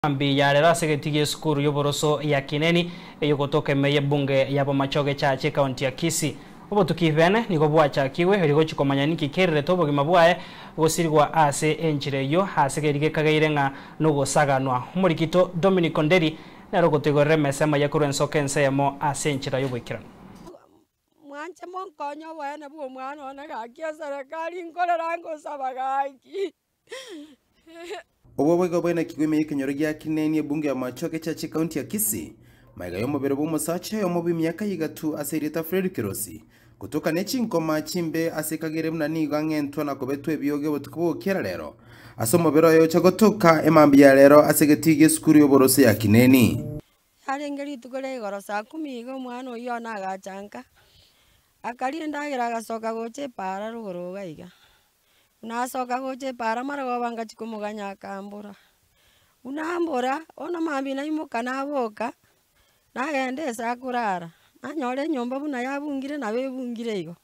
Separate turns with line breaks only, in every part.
Ambi ya lera segetige skuru yoboroso ya Kineni yogotoka meye bunge ya Bomachoge chache kaunti ya Kisii. Obo tukivene niko bwacha kiwe riko chikomanya kerere tobo gimabwae gosirwa ase enchire yo hasegerige kagairenga nugo saganwa. Umurikito Dominic Onderi nero gotegore mesema yakuru ensokense yamo ase enchira yobwikira.
Mwanche monkonyo wene bwo mwana ona gakia serikali nkorera ngosabagaki.
Obo bwego bwena kigweme yekenyoro gya Kineni bunge ya Bomachoge chache kaunti ya Kisii. Maiga yomobero bomusacha yomobi myaka yigatu asereta Fred Kirosi. Kutoka nechinkoma chimbe asekagere mnani gangentwa na kobetwe byoge botukubo kera lero. Asomobero yo chagotoka emambi ya lero asegetige skuru yoborose ya Kineni.
Arengeri tukole igoro saa 10 igo mwana oyo na agachanka. Akari ndagira agasoka goche para rugoro gaiga. Unasoka goche para marago banga chikumuganya akambura. Unambura ona mambi na imuka na boka. Nagende sakurara. Nanyore nyomba buna yabungire na bebungire igo.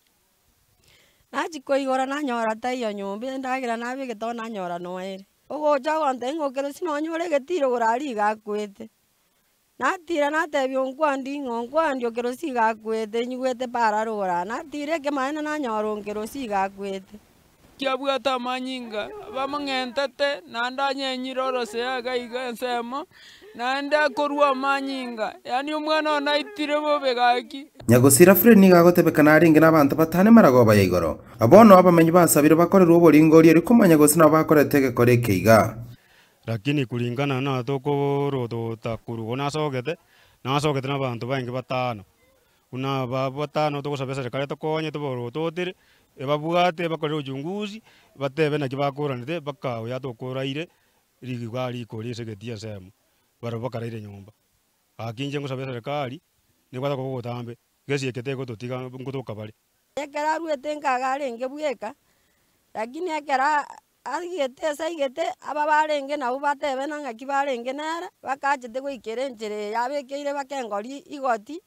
Nachiko igora nanyora tayo nyombe ndagira nabe getona nyora noere. Ogocha gonte ngokero sinonyore getiro gorari gakwete. Natira natebyo nkwandi ngonkwandi okero sigakwete nyugwete para rora. Natire ke maana nanyora onkero sigakwete.
Kiabwata manyinga bamangentete nandanye nyiroro se agaiga ensemo nanda korwa manyinga yani umwana onaitire bobegaki
Nyagosira Fred ni gagotebekana aringe n'abantu batane marago bayigoro abono abamenyi basabire bakorera uburingori ariko manyagosina bakoretege kore keiga
lakini kulingana na toko takuru nasogete n'abantu bange batano una batano tokosabesa serikali tokonye toboro totire ebabwate bakorera ujunguzi batebe na kibakoranite bakawe yatokoraire rigwali kolise getia semu baro bakaraire nyumba akinje ngosabesa serikali ni kwata ko gotambe gesi eketeko totiga ngotoka bali
ekera ruete nkagarenge bweka lakini ekera agete saigete aba barenge na ubatebe na ngaki barenge nara bakachete goikere njere yabekeire bakengori igoti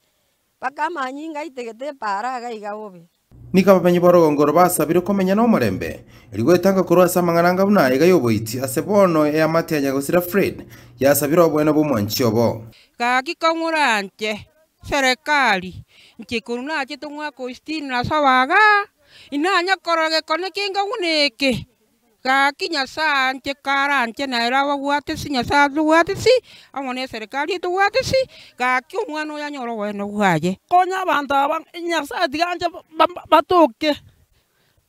bakamanyinga itegete para gaiga obe
Nika bapenyi borogongoro basabire komenya no murembe irigwetanga kurwasa mangaranga buna ega yoboiti asebono ya mate Nyagosira Fred yasabire obwena bomwanchi obo
kakikonguranje serikali nchikuruna chitungwa Christine na sawaga inanya koroge kone kinga uneke kakinya sanje karanje na erawa gwate sinya sadu gwate si amone serikali tu gwate si kaki umwana oyanyoro weno gwaje
konya abantu aba nyasa diganje batoke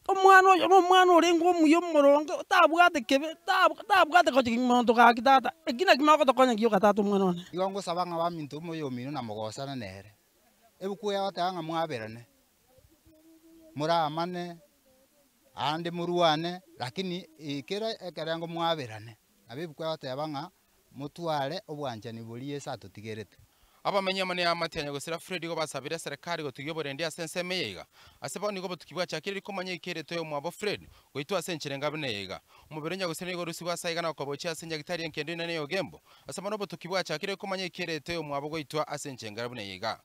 umwana uri ngomuyo murongo tabwate kebe tabwate ko chimonto kakitata egina kimako tokonya kiyo katatu umwana one
igongo sabanga bamintu moyo mino na mogosana nere ebukuya watanga mwaberane muramane ande muruane lakini ikera ekerango mwaberane abebukuya watebanga mutware obwanjani buriye satutigerete
abamenye mane amate Nyagosira Fred go basabire serikali go tugiyoborende asense meyega aseba nigo tukibwa cyakiri ko manye ikereto yo mwabo Fred go itu asenchire ngabine yega umubere Nyagosira nigo rusi basaiga na kwabo cya senja gitari enkende nene yo gembo aseba no tukibwa cyakiri ko manye ikereto yo mwabo go itu asenchire ngabine yega